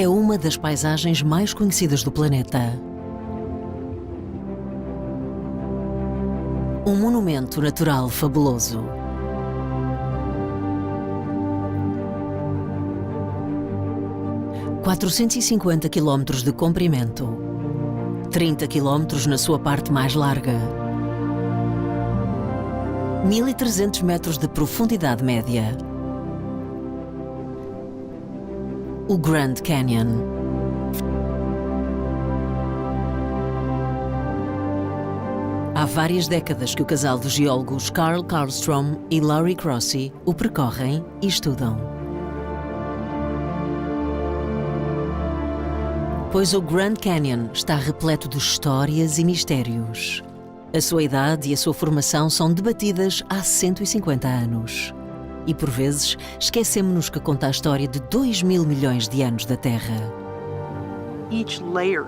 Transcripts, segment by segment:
é uma das paisagens mais conhecidas do planeta. Um monumento natural fabuloso. ...450 km de comprimento, 30 km na sua parte mais larga, 1.300 metros de profundidade média. O Grand Canyon. Há várias décadas que o casal de geólogos Carl Karlstrom e Laurie Crossi o percorrem e estudam. Pois o Grand Canyon está repleto de histórias e mistérios. A sua idade e a sua formação são debatidas há 150 anos. E por vezes esquecemos-nos que conta a história de 2.000 milhões de anos da Terra. Each layer,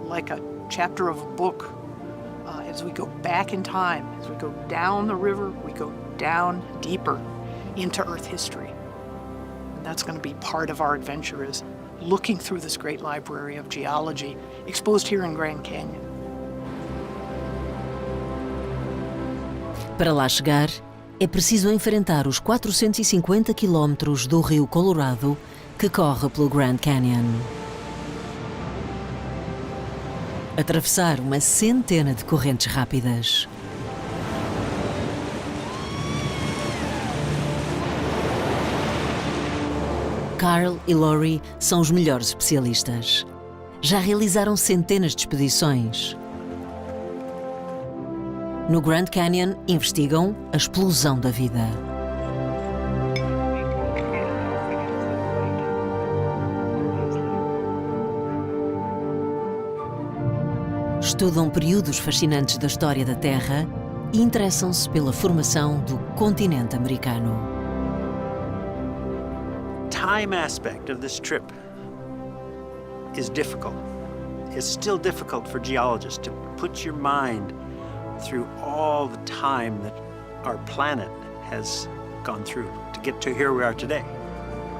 like a chapter of a book, as we go back in time, as we go down the river, we go down deeper into Earth history. And that's going to be part of our adventure, is looking through this great library of geology exposed here in Grand Canyon. Para lá chegar, é preciso enfrentar os 450 quilómetros do rio Colorado que corre pelo Grand Canyon. Atravessar uma centena de correntes rápidas. Carl e Laurie são os melhores especialistas. Já realizaram centenas de expedições. No Grand Canyon, investigam a explosão da vida. Estudam períodos fascinantes da história da Terra e interessam-se pela formação do continente americano. Time aspect of this trip is difficult. It's still difficult for geologists to put your mind through all the time that our planet has gone through to get to here we are today.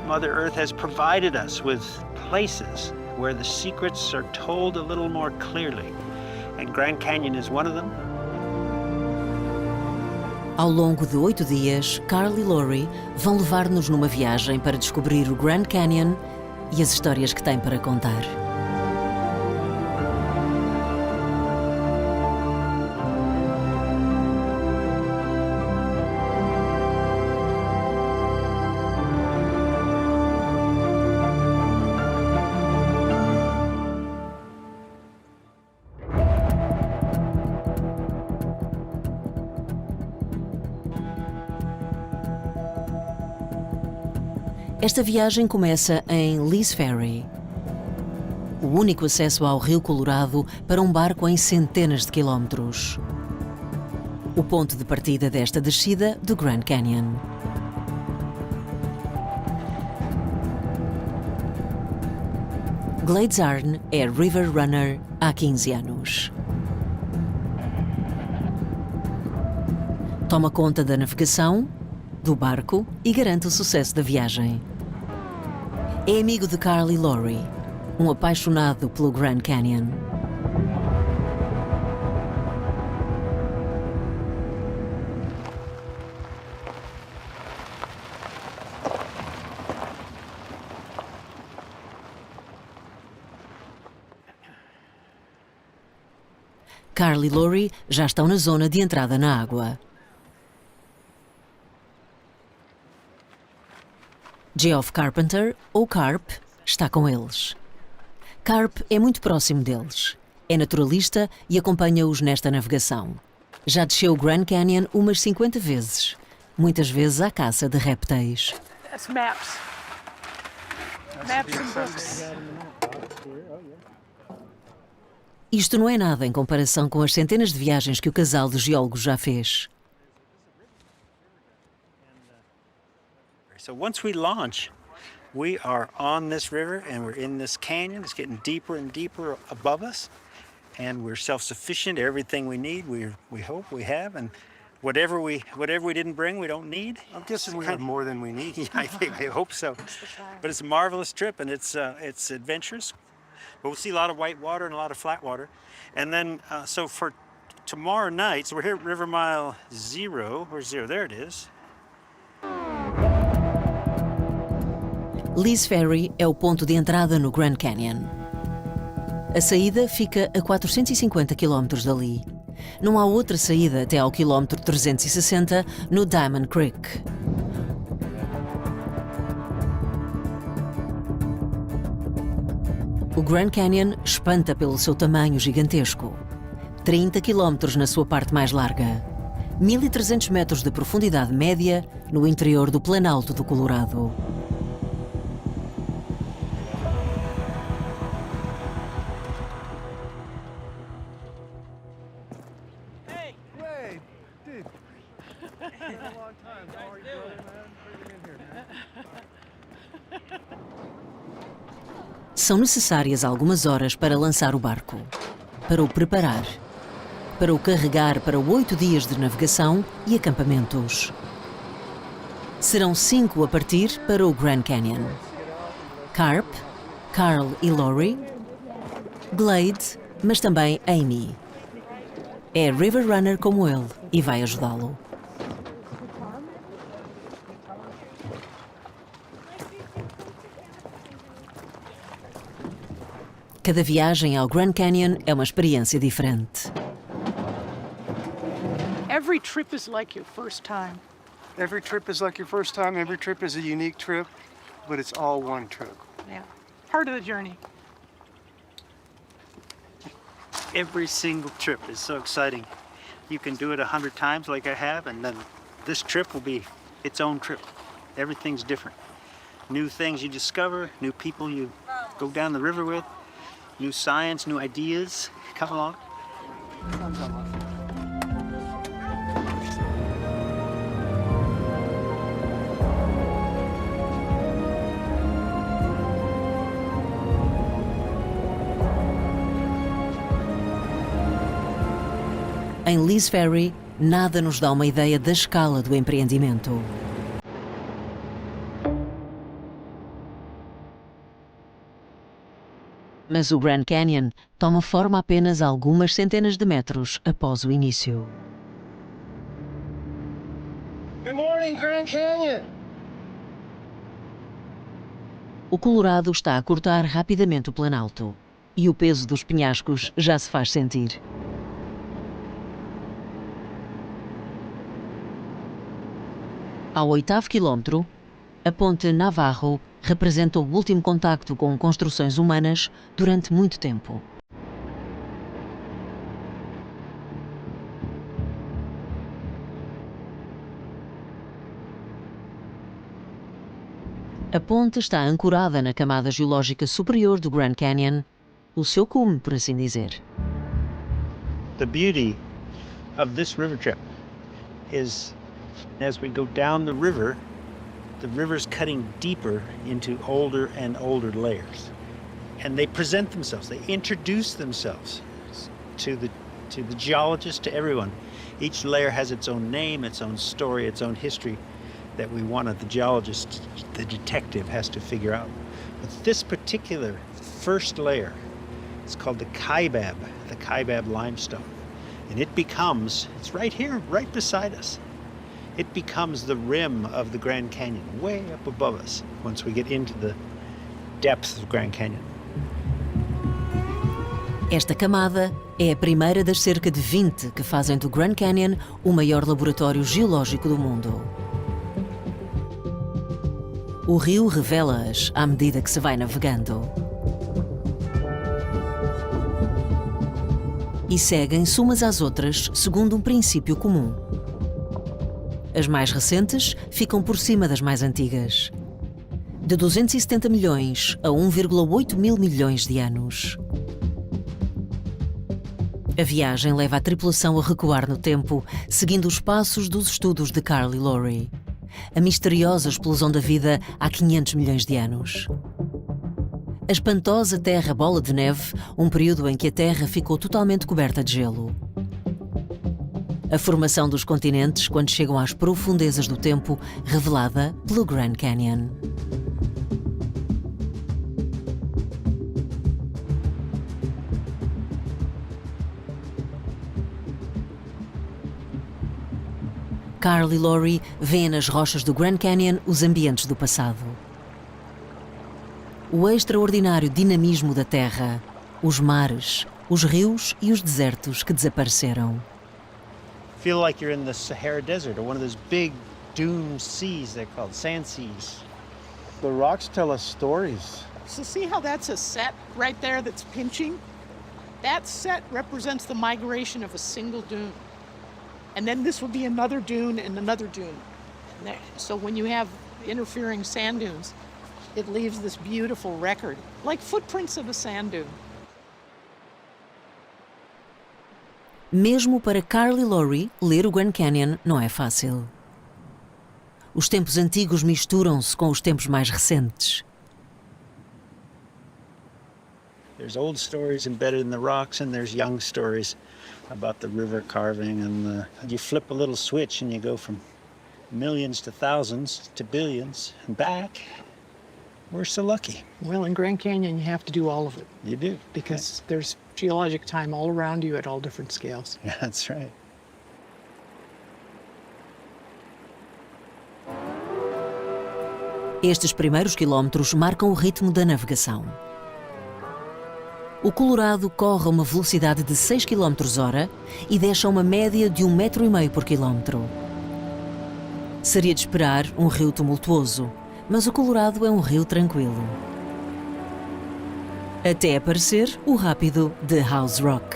Mother Earth has provided us with places where the secrets are told a little more clearly, and Grand Canyon is one of them. Ao longo de 8 dias, Carl e Laurie vão levar-nos numa viagem para descobrir o Grand Canyon e as histórias que tem para contar. Esta viagem começa em Lee's Ferry, o único acesso ao rio Colorado para um barco em centenas de quilómetros. O ponto de partida desta descida do Grand Canyon. Glades Arn é river runner há 15 anos. Toma conta da navegação, do barco e garante o sucesso da viagem. É amigo de Carl e Laurie, um apaixonado pelo Grand Canyon. Carl e Laurie já estão na zona de entrada na água. Geoff Carpenter, ou Carp, está com eles. Carp é muito próximo deles. É naturalista e acompanha-os nesta navegação. Já desceu o Grand Canyon umas 50 vezes, muitas vezes à caça de répteis. That's maps. Maps and books. Isto não é nada em comparação com as centenas de viagens que o casal de geólogos já fez. So once we launch, we are on this river and we're in this canyon. It's getting deeper and deeper above us, and we're self-sufficient. Everything we need, we hope we have, and whatever we didn't bring, we don't need. I'm guessing we have more than we need. Yeah, I hope so. But it's a marvelous trip, and it's adventurous. But we'll see a lot of white water and a lot of flat water. And then, so for tomorrow night, so we're here at River Mile 0. Where's 0? There it is. Lee's Ferry é o ponto de entrada no Grand Canyon. A saída fica a 450 km dali. Não há outra saída até ao quilómetro 360 no Diamond Creek. O Grand Canyon espanta pelo seu tamanho gigantesco. 30 km na sua parte mais larga. 1.300 metros de profundidade média no interior do Planalto do Colorado. São necessárias algumas horas para lançar o barco, para o preparar, para o carregar para 8 dias de navegação e acampamentos. Serão 5 a partir para o Grand Canyon. Carp, Carl e Lori, Glade, mas também Amy. É River Runner como ele e vai ajudá-lo. Cada viagem ao Grand Canyon é uma experiência diferente. Every trip is like your first time. Every trip is like your first time. Every trip is a unique trip, but it's all one trip. Yeah. Part of the journey. Every single trip is so exciting. You can do it 100 times like I have, and then this trip will be its own trip. Everything's different. New things you discover, new people you go down the river with, new science, new ideas come along. Em Lee's Ferry, nada nos dá uma ideia da escala do empreendimento. Mas o Grand Canyon toma forma apenas algumas centenas de metros após o início. Good morning, Grand Canyon! O Colorado está a cortar rapidamente o Planalto e o peso dos penhascos já se faz sentir. Ao 8º quilómetro, a Ponte Navarro representa o último contacto com construções humanas durante muito tempo. A ponte está ancorada na camada geológica superior do Grand Canyon, o seu cume, por assim dizer. The beauty of this river trip is as we go down the river's cutting deeper into older and older layers. And they present themselves, they introduce themselves to the geologist, to everyone. Each layer has its own name, its own story, its own history that we wanted the geologist, the detective, has to figure out. But this particular first layer, it's called the Kaibab limestone. And it's right here, right beside us. It becomes the rim of the Grand Canyon, way up above us, once we get into the depths of Grand Canyon. Esta camada é a primeira das cerca de 20 que fazem do Grand Canyon o maior laboratório geológico do mundo. O rio revela-as à medida que se vai navegando. E seguem-se umas às outras segundo um princípio comum. As mais recentes ficam por cima das mais antigas. De 270 milhões a 1,8 mil milhões de anos. A viagem leva a tripulação a recuar no tempo, seguindo os passos dos estudos de Carl e Lori. A misteriosa explosão da vida há 500 milhões de anos. A espantosa Terra Bola de Neve, um período em que a Terra ficou totalmente coberta de gelo. A formação dos continentes quando chegam às profundezas do tempo, revelada pelo Grand Canyon. Carl e Lori vêem nas rochas do Grand Canyon os ambientes do passado. O extraordinário dinamismo da Terra, os mares, os rios e os desertos que desapareceram. Feel like you're in the Sahara Desert or one of those big dune seas they're called, sand seas. The rocks tell us stories. So see how that's a set right there that's pinching? That set represents the migration of a single dune. And then this would be another dune and another dune. So when you have interfering sand dunes, it leaves this beautiful record, like footprints of a sand dune. Mesmo para Carl e Lori, ler o Grand Canyon não é fácil. Os tempos antigos misturam-se com os tempos mais recentes. There's old stories embedded in the rocks and there's young stories about the river carving, and you flip a little switch and you go from millions to thousands to billions and back. We're so lucky. Well, in Grand Canyon, you have to do all of it You do. because there's geologic time all around you at all different scales. Yeah, that's right. Estes primeiros quilómetros marcam o ritmo da navegação. O Colorado corre a uma velocidade de 6 km/h e deixa uma média de 1,5 m por quilómetro. Seria de esperar um rio tumultuoso, mas o Colorado é um rio tranquilo. Até aparecer o rápido de House Rock.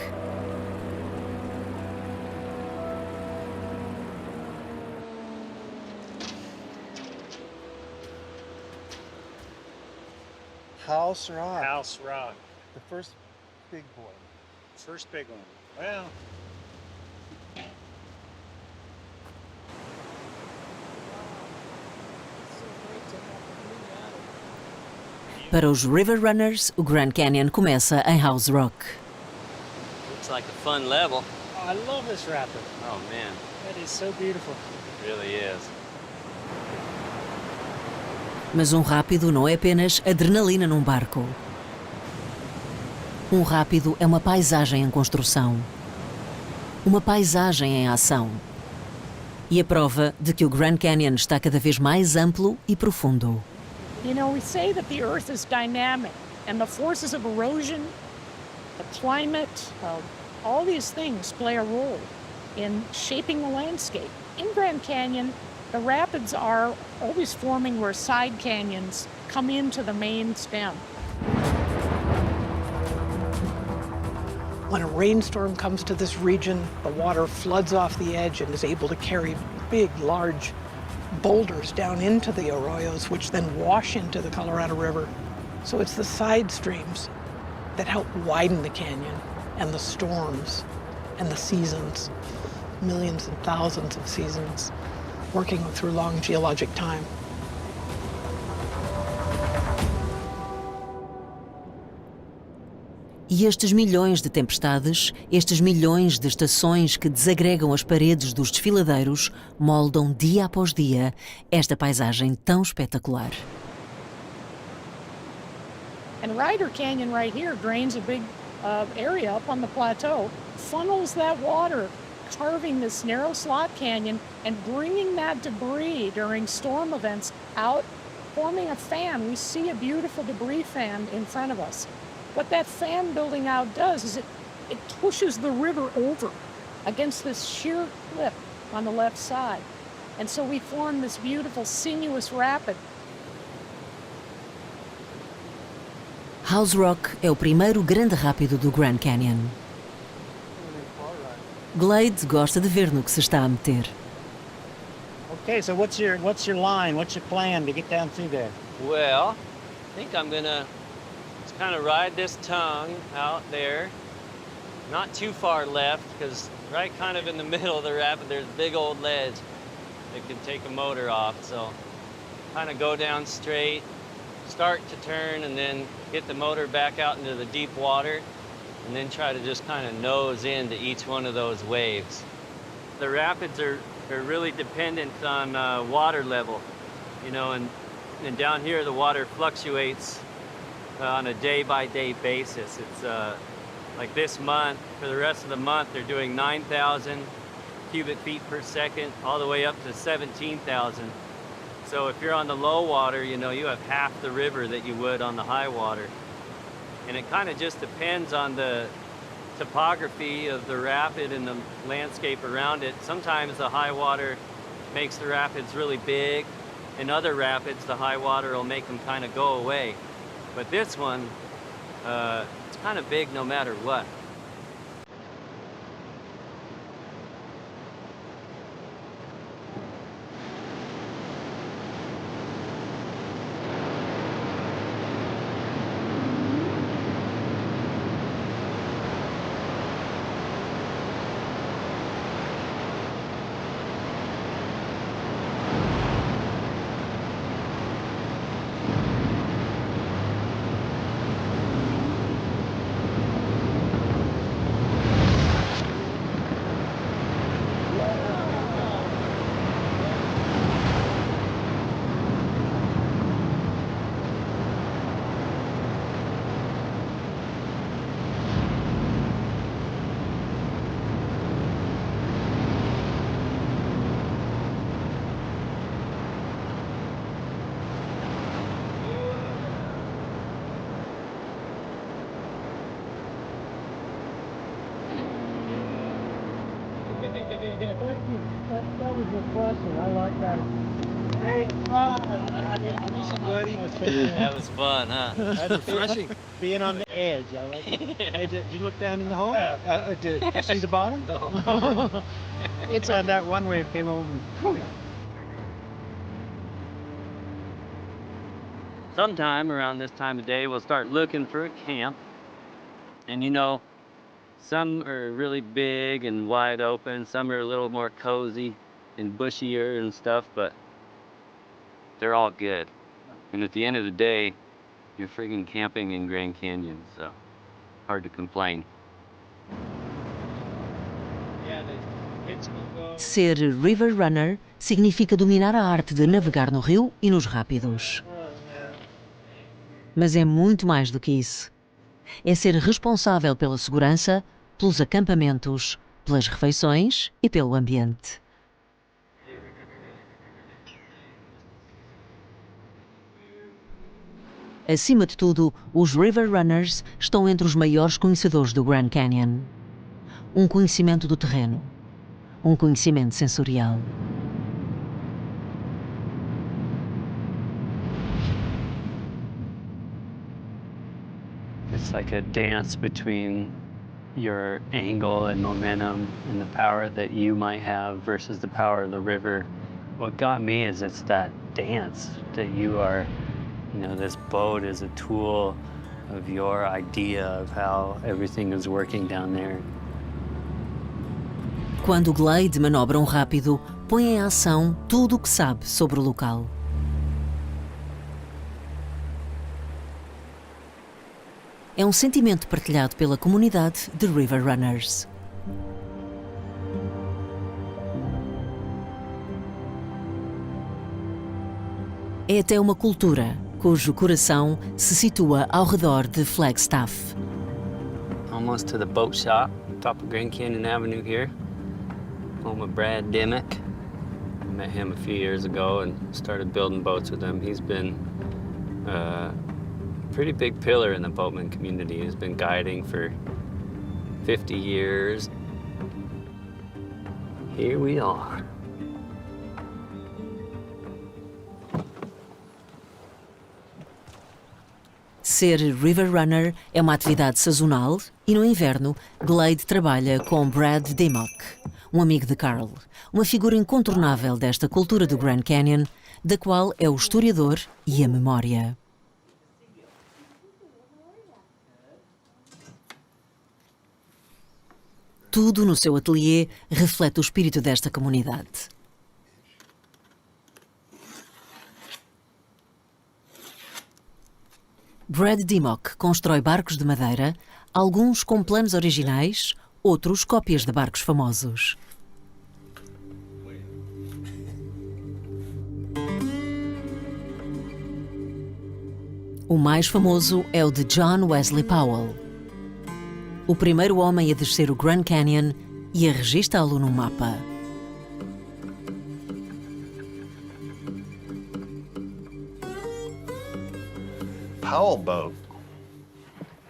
House Rock. House Rock. The first big boy. First big one. Well, Para os River Runners, o Grand Canyon começa em House Rock. Looks like a fun level. oh, I love this rapid. Oh man, That is so beautiful. it really is. Mas um rápido não é apenas adrenalina num barco. Um rápido é uma paisagem em construção. Uma paisagem em ação. E a prova de que o Grand Canyon está cada vez mais amplo e profundo. You know, we say that the Earth is dynamic, and the forces of erosion, the climate, all these things play a role in shaping the landscape. In Grand Canyon, the rapids are always forming where side canyons come into the main stem. When a rainstorm comes to this region, the water floods off the edge and is able to carry big, large boulders down into the arroyos, which then wash into the Colorado River. So it's the side streams that help widen the canyon, and the storms and the seasons, millions and thousands of seasons, working through long geologic time. E estes milhões de tempestades, estes milhões de estações que desagregam as paredes dos desfiladeiros, moldam dia após dia esta paisagem tão espetacular. And Ryder Canyon right here drains a big area up on the plateau, funnels that water, carving this narrow slot canyon and bringing that debris during storm events out, forming a fan. We see a beautiful debris fan in front of us. What that fan building out does is it pushes the river over against this sheer cliff on the left side. And so we form this beautiful sinuous rapid. House Rock é o primeiro grande rápido do Grand Canyon. Glade gosta de ver no que se está a meter. Okay, so what's your line? What's your plan to get down through there? Well, I think I'm gonna just kind of ride this tongue out there. Not too far left, because right kind of in the middle of the rapid, there's a big old ledge that can take a motor off. So kind of go down straight, start to turn, and then get the motor back out into the deep water, and then try to just kind of nose into each one of those waves. the rapids are really dependent on water level, you know, and down here the water fluctuates on a day-by-day basis. It's like this month, for the rest of the month, they're doing 9,000 cubic feet per second, all the way up to 17,000. So if you're on the low water, you know, you have half the river that you would on the high water. And it kind of just depends on the topography of the rapid and the landscape around it. Sometimes the high water makes the rapids really big. In other rapids, the high water will make them kind of go away. But this one, it's kind of big no matter what. That was refreshing. I like that. Hey, Buddy. That was fun, huh? That's refreshing. Being on the edge. I like it. Hey, did you look down in the hole? Did you see the bottom? No. It's on that one way it came over. Sometime around this time of day, we'll start looking for a camp. And you know, some are really big and wide open, some are a little more cozy and bushier and stuff, but they're all good. And at the end of the day, you're friggin' camping in Grand Canyon, so hard to complain. Ser river runner significa dominar a arte de navegar no rio e nos rápidos. Mas é muito mais do que isso. É ser responsável pela segurança, pelos acampamentos, pelas refeições e pelo ambiente. Acima de tudo, os river runners estão entre os maiores conhecedores do Grand Canyon. Um conhecimento do terreno, um conhecimento sensorial. It's like a dance between your angle and momentum and the power that you might have versus the power of the river. What got me is it's that dance that you are, you know, this boat is a tool of your idea of how everything is working down there. Quando Glade manobra rápido, põe em ação tudo o que sabe sobre o local. É um sentimento partilhado pela comunidade de River Runners. É até uma cultura, cujo coração se situa ao redor de Flagstaff. Almost to the boat shop, top of Grand Canyon Avenue here. Home of Brad Dimmock. I met him a few years ago and started building boats with him. He's been a pretty big pillar in the boatman community. He's been guiding for 50 years. Here we are. Ser river runner é uma atividade sazonal e no inverno Glade trabalha com Brad Dimmock, um amigo de Carl, uma figura incontornável desta cultura do Grand Canyon, da qual é o historiador e a memória. Tudo no seu ateliê reflete o espírito desta comunidade. Brad Dimmock constrói barcos de madeira, alguns com planos originais, outros cópias de barcos famosos. O mais famoso é o de John Wesley Powell, o primeiro homem a descer o Grand Canyon e a registá-lo no mapa. Powell boat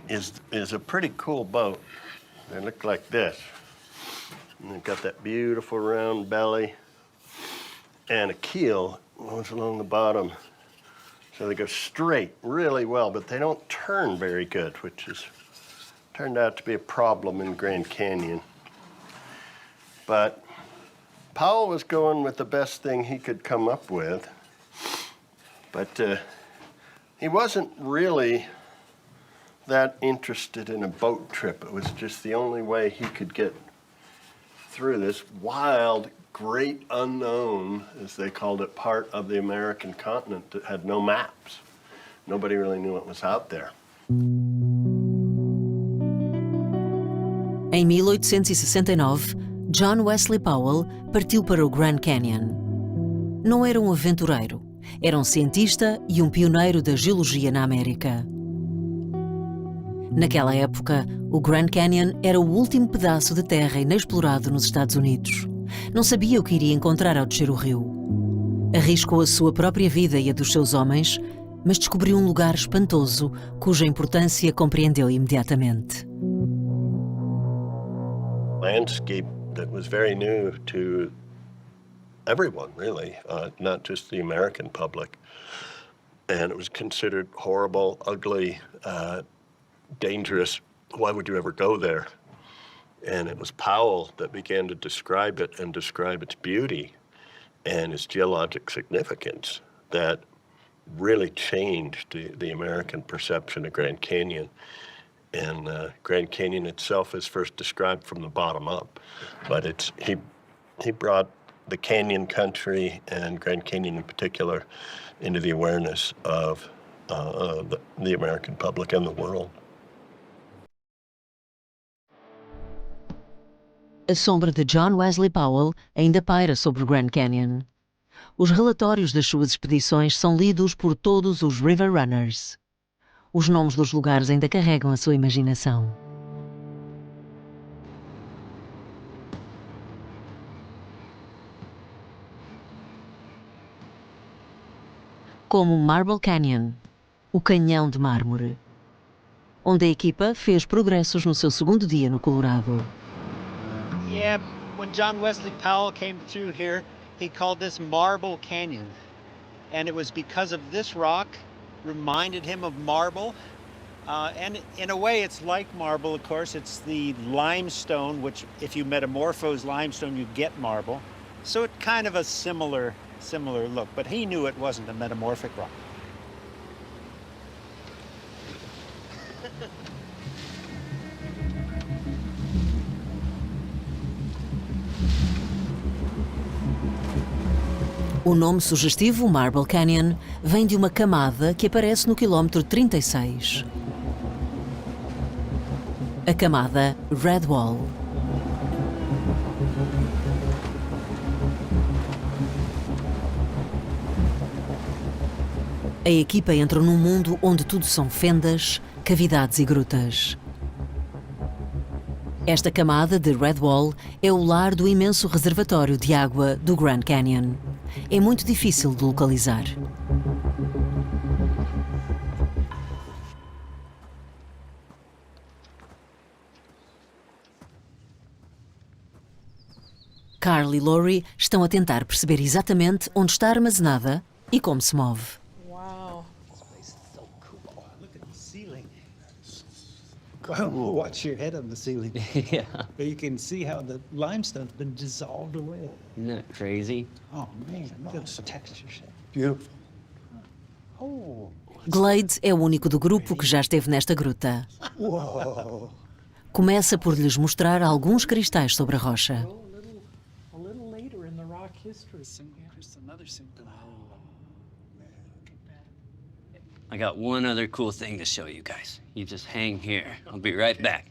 is a pretty cool boat. They look like this. And they've got that beautiful round belly and a keel goes along the bottom. So they go straight really well, but they don't turn very good, which has turned out to be a problem in Grand Canyon. But Powell was going with the best thing he could come up with. But he wasn't really that interested in a boat trip. It was just the only way he could get through this wild, great unknown, as they called it, part of the American continent that had no maps. Nobody really knew what was out there. Em 1869, John Wesley Powell partiu para o Grand Canyon. Não era um aventureiro, era um cientista e um pioneiro da geologia na América. Naquela época, o Grand Canyon era o último pedaço de terra inexplorado nos Estados Unidos. Não sabia o que iria encontrar ao descer o rio. Arriscou a sua própria vida e a dos seus homens, mas descobriu um lugar espantoso cuja importância compreendeu imediatamente. Landscape that was very new to everyone, really, not just the American public. And it was considered horrible, ugly, dangerous. Why would you ever go there? And it was Powell that began to describe it and describe its beauty and its geologic significance that really changed the American perception of Grand Canyon. And Grand Canyon itself is first described from the bottom up, but he brought the canyon country and Grand Canyon in particular into the awareness of the American public and the world. A sombra de John Wesley Powell ainda paira sobre o Grand Canyon. Os relatórios das suas expedições são lidos por todos os River Runners. Os nomes dos lugares ainda carregam a sua imaginação. Como Marble Canyon, o Canhão de Mármore, onde a equipa fez progressos no seu segundo dia no Colorado. Yeah, when John Wesley Powell came through here, he called this Marble Canyon. And it was because of this rock reminded him of marble. And in a way, it's like marble, of course. It's the limestone, which if you metamorphose limestone, you get marble. So it's kind of a similar look. But he knew it wasn't a metamorphic rock. O nome sugestivo, Marble Canyon, vem de uma camada que aparece no quilómetro 36. A camada Red Wall. A equipa entra num mundo onde tudo são fendas, cavidades e grutas. Esta camada de Red Wall é o lar do imenso reservatório de água do Grand Canyon. É muito difícil de localizar. Carl e Lori estão a tentar perceber exatamente onde está armazenada e como se move. Wow. Well, watch your head on the ceiling. Yeah. You can see how the limestone's been dissolved away. Isn't that crazy? Oh man, look at the texture. Beautiful. Oh. Glade é o único do grupo que já esteve nesta gruta. Whoa. Começa por lhes mostrar alguns cristais sobre a rocha. A little later in the rock history. Here's another symptom. I got one other cool thing to show you guys. You just hang here. I'll be right back.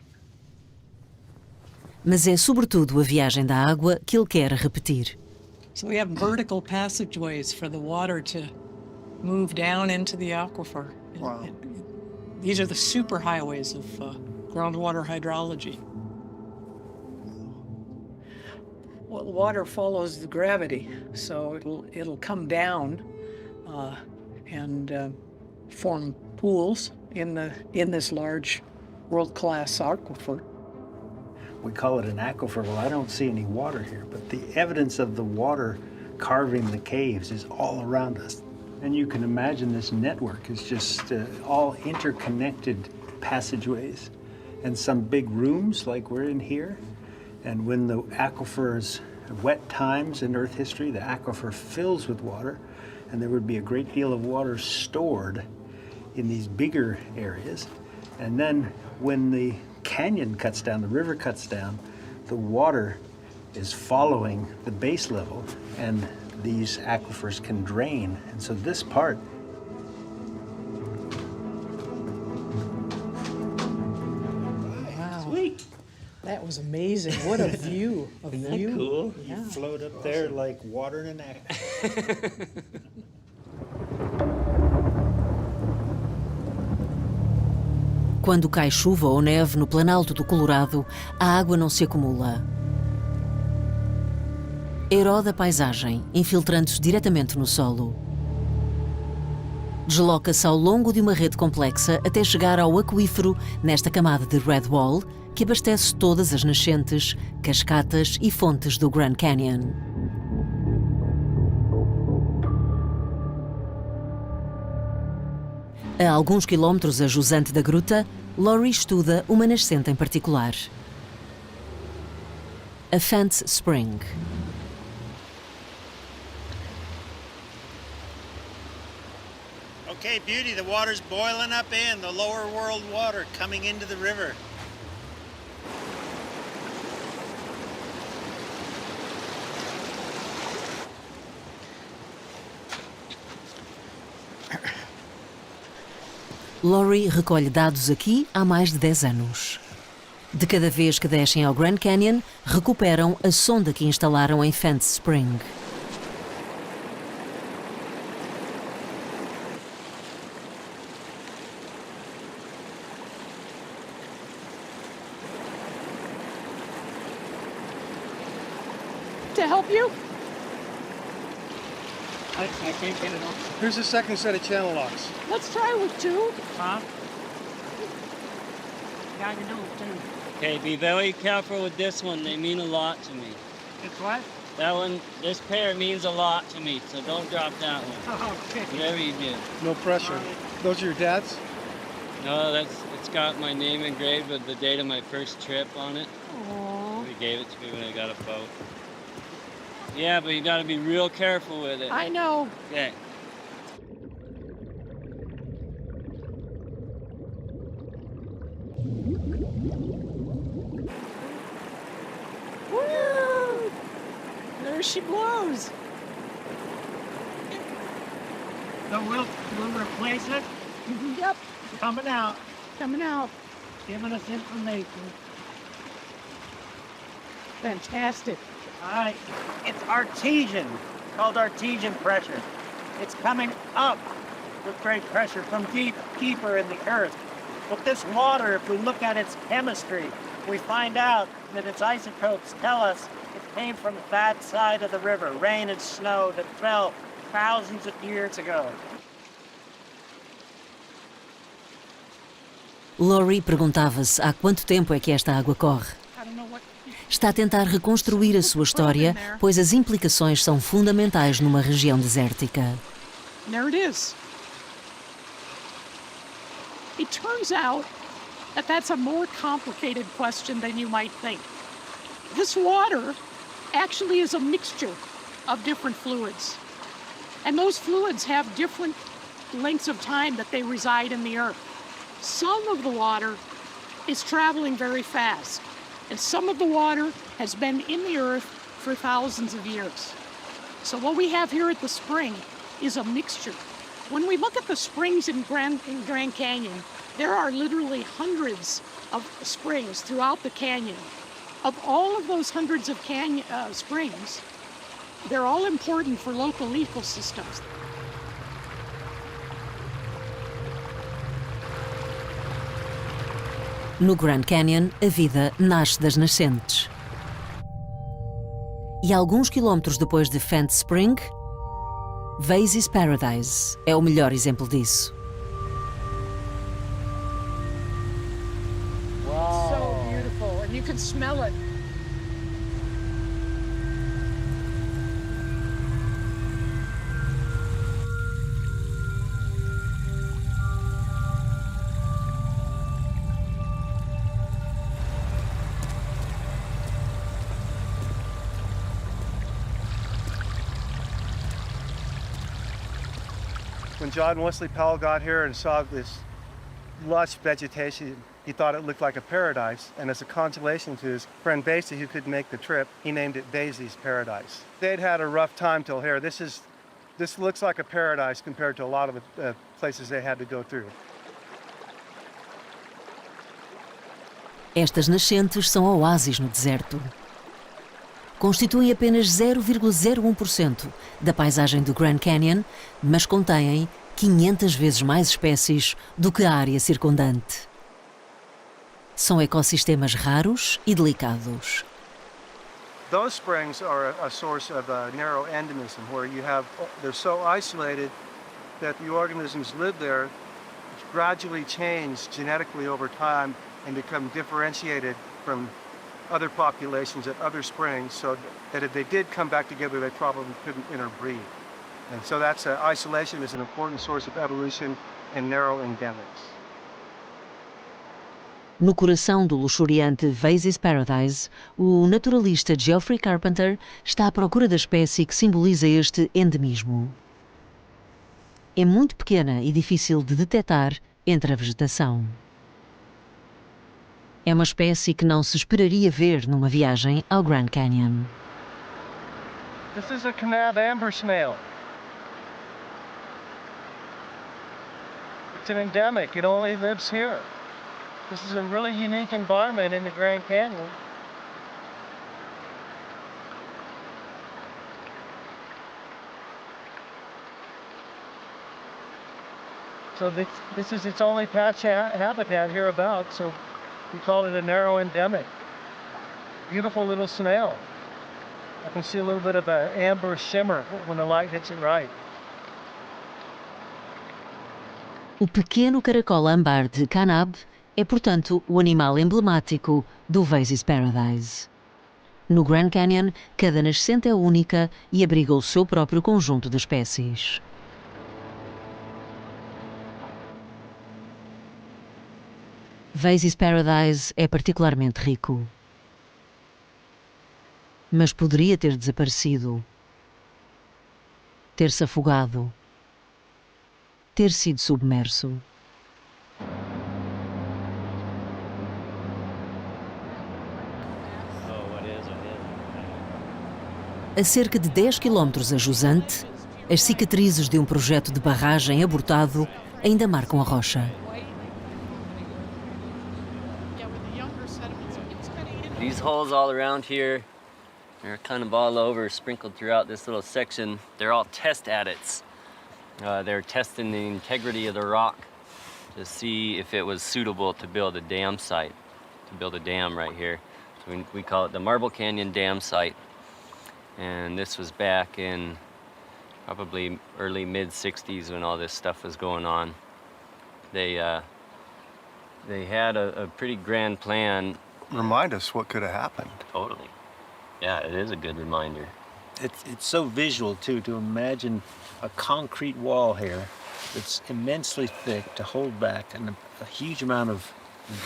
Mas é sobretudo a viagem da água que ele quer repetir. So we have vertical passageways for the water to move down into the aquifer. Wow. These are the super highways of groundwater hydrology. Well, water follows the gravity, so it'll come down and form pools in this large world-class aquifer. We call it an aquifer. Well, I don't see any water here, but the evidence of the water carving the caves is all around us. And you can imagine this network is just all interconnected passageways and some big rooms like we're in here. And when the aquifer's wet times in Earth history, the aquifer fills with water, and there would be a great deal of water stored in these bigger areas. And then when the canyon cuts down, the river cuts down, the water is following the base level, and these aquifers can drain. And so this part Wow. Sweet. That was amazing. What a view. Isn't that cool? You float up there like water in an aquifer. Quando cai chuva ou neve no Planalto do Colorado, a água não se acumula. Erode a paisagem, infiltrando-se diretamente no solo. Desloca-se ao longo de uma rede complexa até chegar ao aquífero nesta camada de Red Wall, que abastece todas as nascentes, cascatas e fontes do Grand Canyon. A alguns quilómetros a jusante da gruta, Laurie estuda uma nascente em particular. A Fence Spring. Okay, Beauty, the water's boiling up in, the lower world water coming into the river. Laurie recolhe dados aqui há mais de 10 anos. De cada vez que descem ao Grand Canyon, recuperam a sonda que instalaram em Fence Spring. To help you? I can't get it off. Here's the second set of channel locks. Let's try with two. Huh? Yeah, I can do it too. Okay, be very careful with this one. They mean a lot to me. It's what? That one, this pair means a lot to me, so don't drop that one. Oh, okay. Whatever you do. No pressure. Those are your dad's? No, it's got my name engraved with the date of my first trip on it. Aww. They gave it to me when I got a boat. Yeah, but you gotta be real careful with it. I know. Okay. Woo! There she blows. So we'll replace it. Yep, Coming out, coming out. giving us information. Fantastic. All right, it's artesian, called artesian pressure. It's coming up with great pressure from deeper in the earth. But this water, if we look at its chemistry, we find out that its isotopes tell us it came from that side of the river, rain and snow that fell thousands of years ago. Laurie perguntava-se há quanto tempo é que esta água corre. Está a tentar reconstruir a sua história, pois as implicações são fundamentais numa região desértica. There it is. It turns out that that's a more complicated question than you might think. This water actually is a mixture of different fluids. And those fluids have different lengths of time that they reside in the earth. Some of the water is traveling very fast, and some of the water has been in the earth for thousands of years. So what we have here at the spring is a mixture. When we look at the springs in Grand Canyon, there are literally hundreds of springs throughout the canyon. Of all of those hundreds of springs, they're all important for local ecosystems. No Grand Canyon, a vida nasce das nascentes. E alguns quilómetros depois de Fent Spring, Vasey's Paradise é o melhor exemplo disso. So beautiful, and you can smell it. When John Wesley Powell got here and saw this lush vegetation, he thought it looked like a paradise. And as a consolation to his friend Vasey, who couldn't make the trip, he named it Vasey's Paradise. They'd had a rough time till here. This looks like a paradise compared to a lot of the places they had to go through. Estas nascentes são oásis no deserto. Constituem apenas 0,01% da paisagem do Grand Canyon, mas contêm 500 vezes mais espécies do que a área circundante. São ecossistemas raros e delicados. Those springs are a source of narrow endemism, where they're so isolated that the organisms live there gradually change genetically over time and become differentiated from other populations at other springs, so that if they did come back together, they probably couldn't interbreed. And so isolation is an important source of evolution in narrow endemics. No coração do luxuriante Vasey's Paradise, o naturalista Geoffrey Carpenter está à procura da espécie que simboliza este endemismo. É muito pequena e difícil de detectar entre a vegetação. É uma espécie que não se esperaria ver numa viagem ao Grand Canyon. This is a Kanab amber snail. It's an endemic. It only lives here. This is a really unique environment in the Grand Canyon. So this is its only patch habitat hereabouts, so we call it a narrow endemic. Beautiful little snail. I can see a little bit of an amber shimmer when the light hits it right. O pequeno caracol âmbar de Kanab é, portanto, o animal emblemático do Vasey's Paradise. No Grand Canyon, cada nascente é única e abriga o seu próprio conjunto de espécies. Vasey's Paradise é particularmente rico. Mas poderia ter desaparecido, ter-se afogado, ter sido submerso. A cerca de 10 km a jusante, as cicatrizes de um projeto de barragem abortado ainda marcam a rocha. These holes all around here, they're kind of all over, sprinkled throughout this little section. They're all test adits. They're testing the integrity of the rock to see if it was suitable to build a dam site, to build a dam right here. So we call it the Marble Canyon Dam Site. And this was back in probably early mid-60s when all this stuff was going on. They had a pretty grand plan. Remind us what could have happened. Totally. Yeah, it is a good reminder. It's so visual, too, to imagine a concrete wall here that's immensely thick to hold back and a huge amount of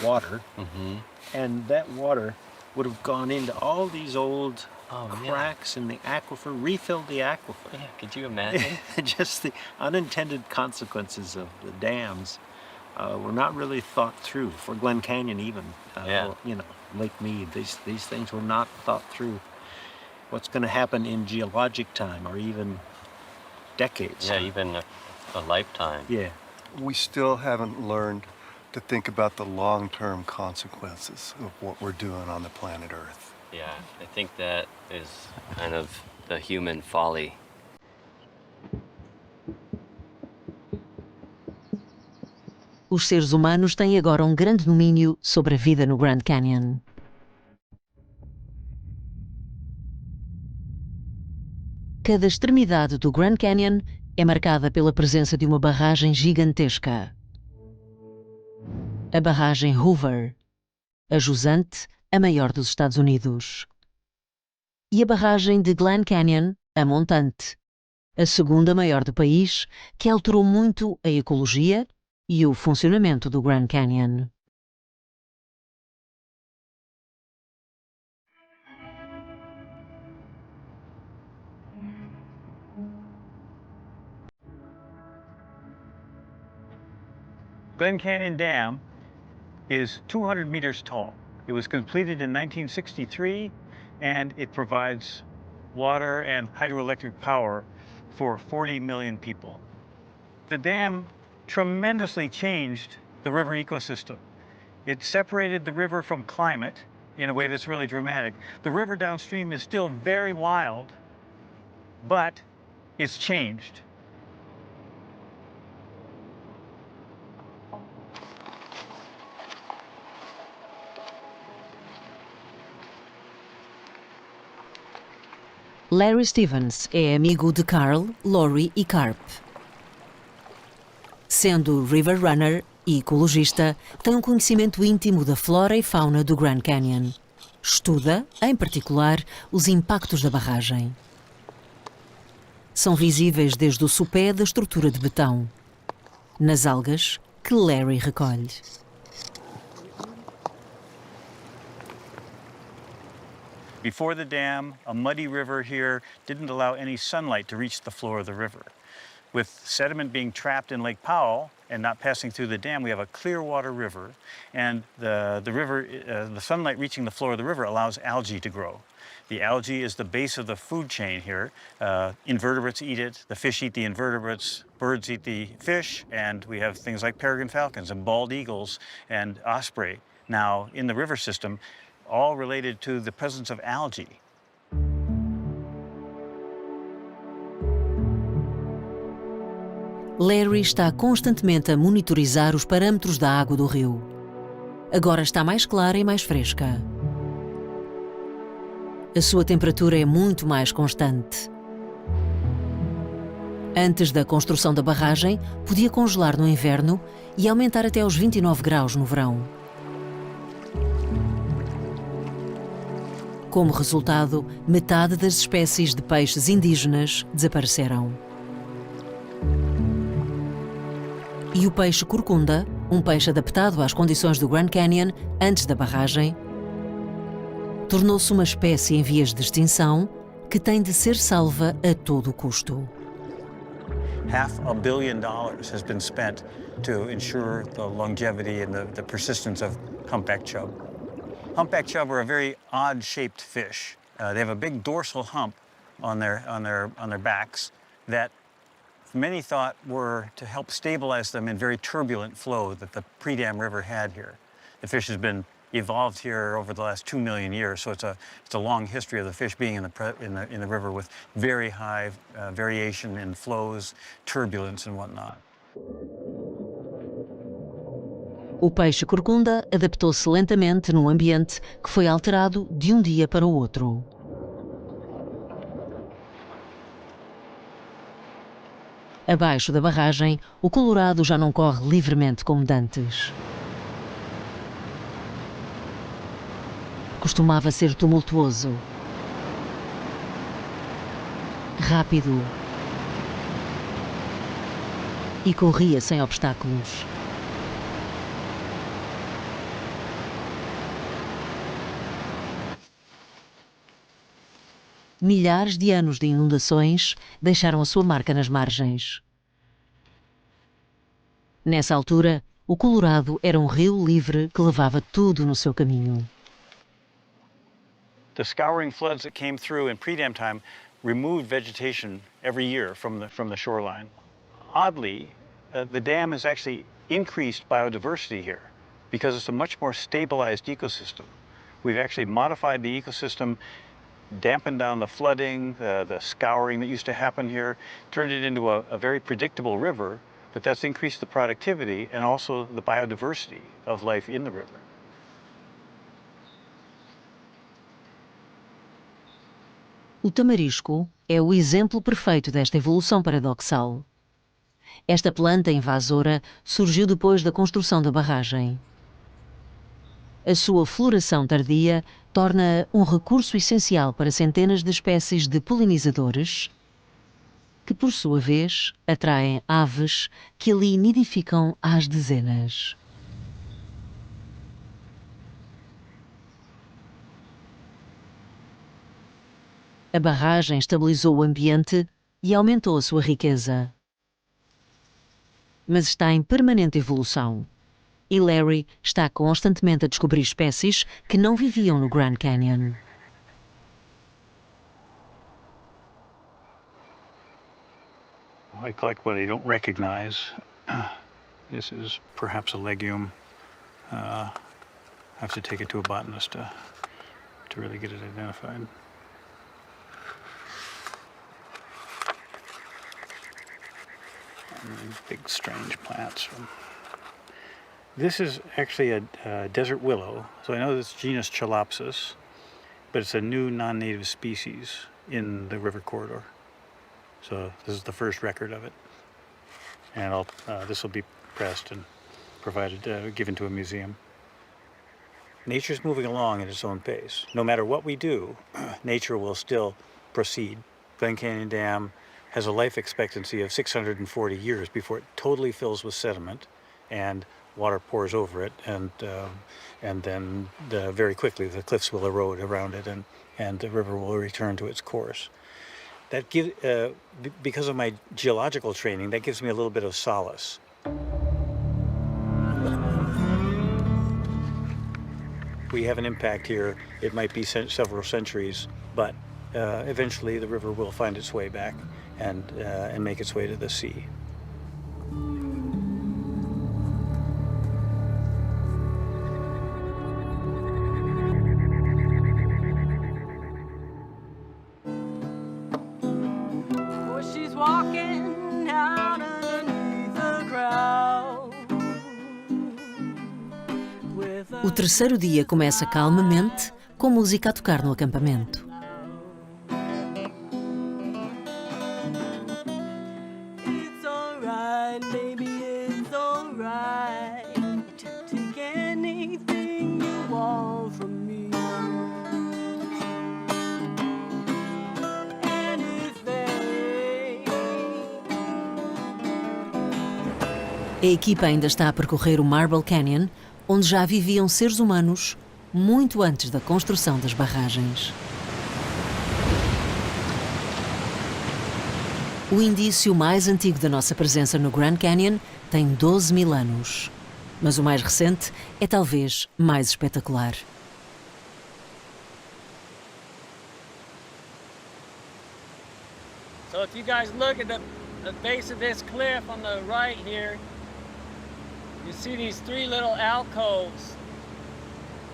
water. Mm-hmm. And that water would have gone into all these old cracks in the aquifer, refilled the aquifer. Yeah, could you imagine? Just the unintended consequences of the dams were not really thought through for Glen Canyon even. Yeah. You know, Lake Mead, these things were not thought through. What's going to happen in geologic time or even decades. Yeah, even a lifetime. Yeah. We still haven't learned to think about the long-term consequences of what we're doing on the planet Earth. Yeah, I think that is kind of the human folly. O os seres humanos têm agora um grande domínio sobre a vida no Grand Canyon. Cada extremidade do Grand Canyon é marcada pela presença de uma barragem gigantesca. A barragem Hoover, a jusante, a maior dos Estados Unidos. E a barragem de Glen Canyon, a montante, a segunda maior do país, que alterou muito a ecologia e o funcionamento do Grand Canyon. Glen Canyon Dam is 200 meters tall. It was completed in 1963, and it provides water and hydroelectric power for 40 million people. The dam tremendously changed the river ecosystem. It separated the river from climate in a way that's really dramatic. The river downstream is still very wild, but it's changed. Larry Stevens é amigo de Carl, Lori e Carp. Sendo river runner e ecologista, tem um conhecimento íntimo da flora e fauna do Grand Canyon. Estuda, em particular, os impactos da barragem. São visíveis desde o sopé da estrutura de betão, nas algas que Larry recolhe. Before the dam, a muddy river here didn't allow any sunlight to reach the floor of the river. With sediment being trapped in Lake Powell and not passing through the dam, we have a clear water river, and the sunlight reaching the floor of the river allows algae to grow. The algae is the base of the food chain here. Invertebrates eat it, the fish eat the invertebrates, birds eat the fish, and we have things like peregrine falcons and bald eagles and osprey now in the river system, all related to the presence of algae. Larry está constantemente a monitorizar os parâmetros da água do rio. Agora está mais clara e mais fresca. A sua temperatura é muito mais constante. Antes da construção da barragem, podia congelar no inverno e aumentar até aos 29 graus no verão. Como resultado, metade das espécies de peixes indígenas desapareceram. E o peixe corcunda, um peixe adaptado às condições do Grand Canyon antes da barragem, tornou-se uma espécie em vias de extinção que tem de ser salva a todo custo. $500 million has been spent to ensure the longevity and the persistence of humpback chub. Humpback chub are a very odd-shaped fish. They have a big dorsal hump on their backs that many thought were to help stabilize them in very turbulent flow that the pre-dam river had here. The fish has been evolved here over the last 2 million years, so it's a long history of the fish being in the river with very high variation in flows, turbulence and whatnot. O peixe corcunda adaptou-se lentamente num ambiente que foi alterado de um dia para o outro. Abaixo da barragem, o Colorado já não corre livremente como dantes. Costumava ser tumultuoso, rápido e corria sem obstáculos. Milhares de anos de inundações deixaram a sua marca nas margens. Nessa altura, o Colorado era um rio livre que levava tudo no seu caminho. The scouring floods that came through in pre-dam time removed vegetation every year from the shoreline. Oddly, the dam has actually increased biodiversity here because it's a much more stabilized ecosystem. We've actually modified the ecosystem, dampened down the flooding, the scouring that used to happen here, turned it into a very predictable river but that's increased the productivity and also the biodiversity of life in the river. O tamarisco é o exemplo perfeito desta evolução paradoxal. Esta planta invasora surgiu depois da construção da barragem. A sua floração tardia torna-a um recurso essencial para centenas de espécies de polinizadores, que por sua vez atraem aves que ali nidificam às dezenas. A barragem estabilizou o ambiente e aumentou a sua riqueza. Mas está em permanente evolução. E Larry está constantemente a descobrir espécies que não viviam no Grand Canyon. I collect what I don't recognize. This is perhaps a legume. I have to take it to a botanist to really get it identified. And these big strange plants. This is actually a desert willow, so I know this genus Chalopsis, but it's a new non-native species in the river corridor. So this is the first record of it, and this will be pressed and provided, given to a museum. Nature's moving along at its own pace. No matter what we do, nature will still proceed. Glen Canyon Dam has a life expectancy of 640 years before it totally fills with sediment, and water pours over it, and then very quickly the cliffs will erode around it, and the river will return to its course. That because of my geological training, that gives me a little bit of solace. We have an impact here. It might be several centuries, but eventually the river will find its way back and make its way to the sea. O terceiro dia começa calmamente, com música a tocar no acampamento. A equipa ainda está a percorrer o Marble Canyon, onde já viviam seres humanos muito antes da construção das barragens. O indício mais antigo da nossa presença no Grand Canyon tem 12.000 anos, mas o mais recente é talvez mais espetacular. So if you guys look at the base of this cliff on the right here, you see these three little alcoves.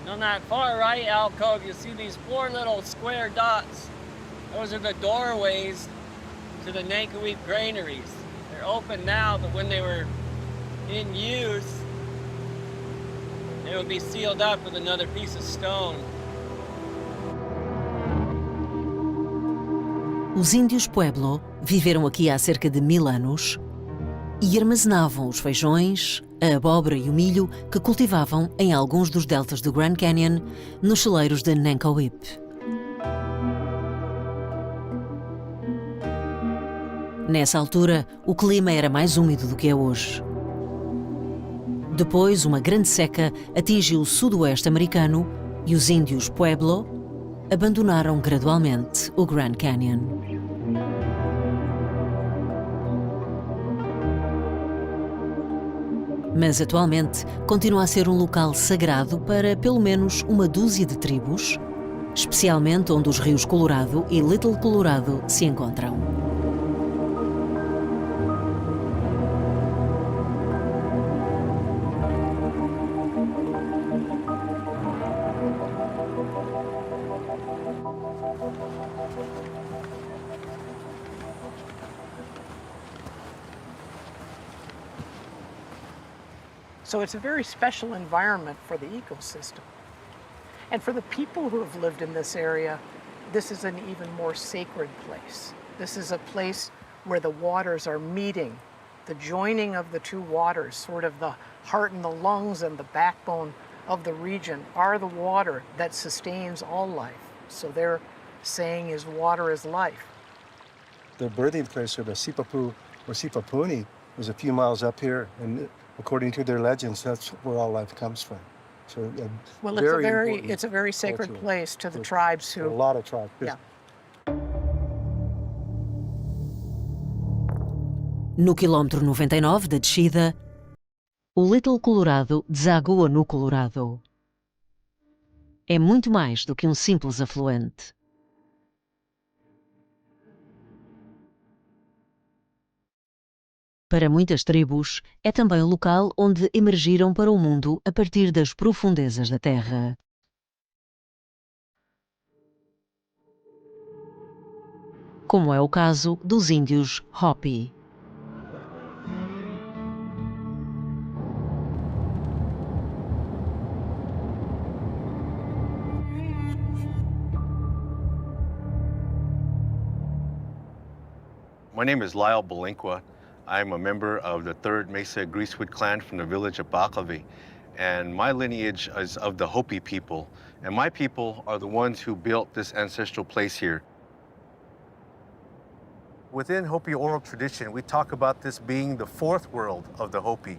And on that far right alcove, you see these four little square dots. Those are the doorways to the Nankoweap granaries. They're open now, but when they were in use, they would be sealed up with another piece of stone. Os índios Pueblo viveram aqui há cerca de 1000 anos e armazenavam os feijões, a abóbora e o milho que cultivavam em alguns dos deltas do Grand Canyon nos celeiros de Nankoweap. Nessa altura, o clima era mais úmido do que é hoje. Depois, uma grande seca atingiu o sudoeste americano e os índios Pueblo abandonaram gradualmente o Grand Canyon. Mas atualmente continua a ser um local sagrado para pelo menos uma dúzia de tribos, especialmente onde os rios Colorado e Little Colorado se encontram. So it's a very special environment for the ecosystem. And for the people who have lived in this area, this is an even more sacred place. This is a place where the waters are meeting, the joining of the two waters, sort of the heart and the lungs and the backbone of the region are the water that sustains all life. So their saying is water is life. The birthing place of the Sipapu or Sipapuni was a few miles up here, and according to their legends, that's where all life comes from. So Well, important it's a very sacred cultural place to the for tribes a who, lot of tribes. yeah. No quilómetro 99 da descida, o Little Colorado deságua no Colorado. É muito mais do que um simples afluente. Para muitas tribos, é também o local onde emergiram para o mundo a partir das profundezas da terra. Como é o caso dos índios Hopi. My name is Lyle Belinqua. I'm a member of the 3rd Mesa Greasewood clan from the village of Bakavi. And my lineage is of the Hopi people. And my people are the ones who built this ancestral place here. Within Hopi oral tradition, we talk about this being the 4th world of the Hopi.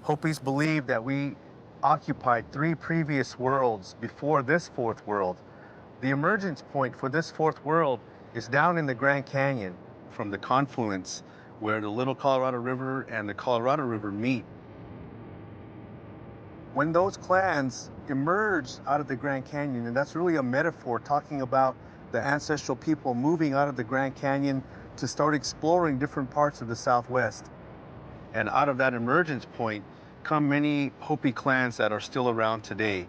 Hopis believe that we occupied 3 previous worlds before this 4th world. The emergence point for this 4th world is down in the Grand Canyon from the confluence where the Little Colorado River and the Colorado River meet. When those clans emerged out of the Grand Canyon, and that's really a metaphor talking about the ancestral people moving out of the Grand Canyon to start exploring different parts of the Southwest. And out of that emergence point come many Hopi clans that are still around today.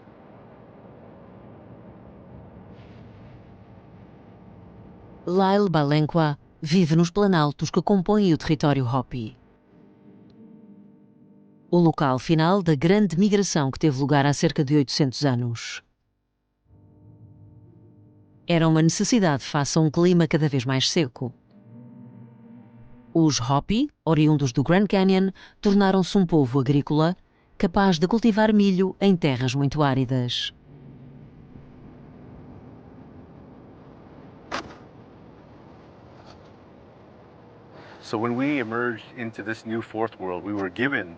Lyle Belinqua vive nos planaltos que compõem o território Hopi. O local final da grande migração que teve lugar há cerca de 800 anos. Era uma necessidade face a um clima cada vez mais seco. Os Hopi, oriundos do Grand Canyon, tornaram-se um povo agrícola capaz de cultivar milho em terras muito áridas. So when we emerged into this new 4th world, we were given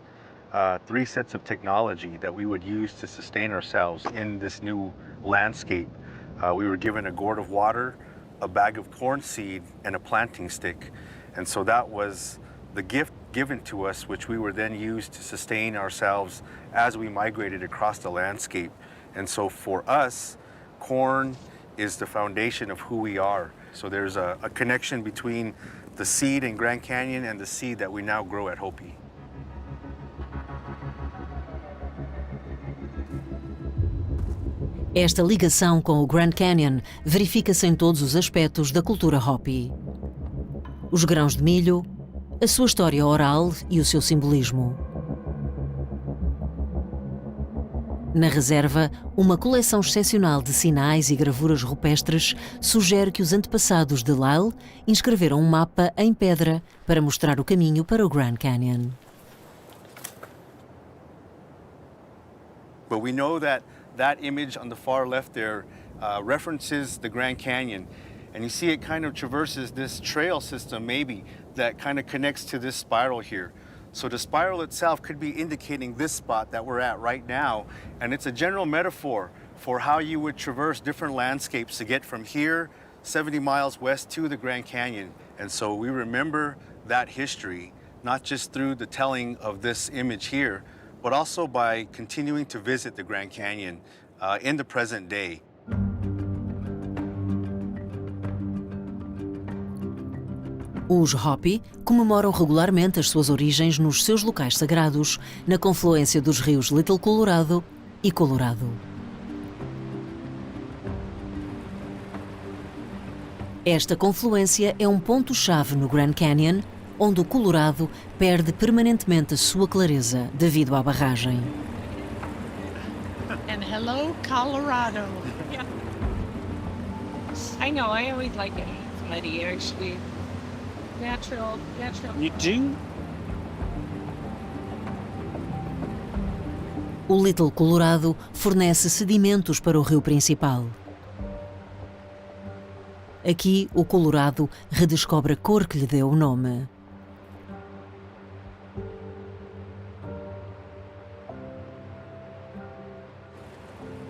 3 sets of technology that we would use to sustain ourselves in this new landscape. We were given a gourd of water, a bag of corn seed, and a planting stick. And so that was the gift given to us, which we were then used to sustain ourselves as we migrated across the landscape. And so for us, corn is the foundation of who we are. So there's a connection between the seed in Grand Canyon and the seed that we now grow at Hopi. Esta ligação com o Grand Canyon verifica-se em todos os aspectos da cultura Hopi. Os grãos de milho, a sua história oral e o seu simbolismo. Na reserva, uma coleção excepcional de sinais e gravuras rupestres sugere que os antepassados de Lyle inscreveram um mapa em pedra para mostrar o caminho para o Grand Canyon. But we know that that image on the far left there references the Grand Canyon. And you see it kind of traverses this trail system maybe that kind of connects to this spiral here. So the spiral itself could be indicating this spot that we're at right now. And it's a general metaphor for how you would traverse different landscapes to get from here 70 miles west to the Grand Canyon. And so we remember that history, not just through the telling of this image here, but also by continuing to visit the Grand Canyon in the present day. Os Hopi comemoram regularmente as suas origens nos seus locais sagrados, na confluência dos rios Little Colorado e Colorado. Esta confluência é um ponto-chave no Grand Canyon, onde o Colorado perde permanentemente a sua clareza devido à barragem. And hello, Colorado. Yeah. I know, I always like it muddy, actually. Natural. You do? O Little Colorado fornece sedimentos para o rio principal. Aqui, o Colorado redescobre a cor que lhe deu o nome.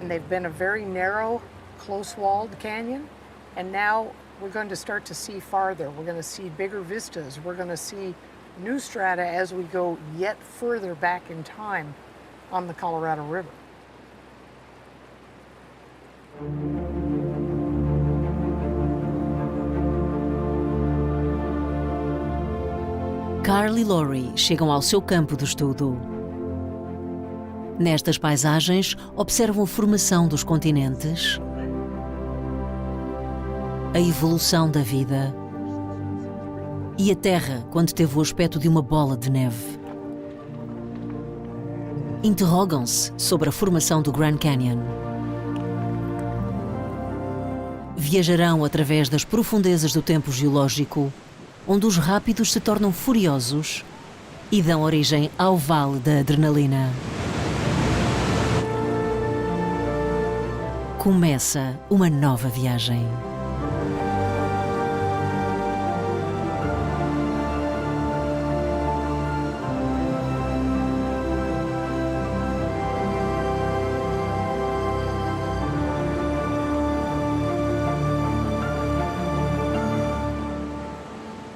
And they've been a very narrow, close-walled canyon, and now we're going to start to see farther. We're going to see bigger vistas. We're going to see new strata as we go yet further back in time on the Colorado River. Carl e Lori chegam ao seu campo de estudo. Nestas paisagens, observam a formação dos continentes, a evolução da vida e a Terra quando teve o aspecto de uma bola de neve. Interrogam-se sobre a formação do Grand Canyon. Viajarão através das profundezas do tempo geológico, onde os rápidos se tornam furiosos e dão origem ao Vale da Adrenalina. Começa uma nova viagem.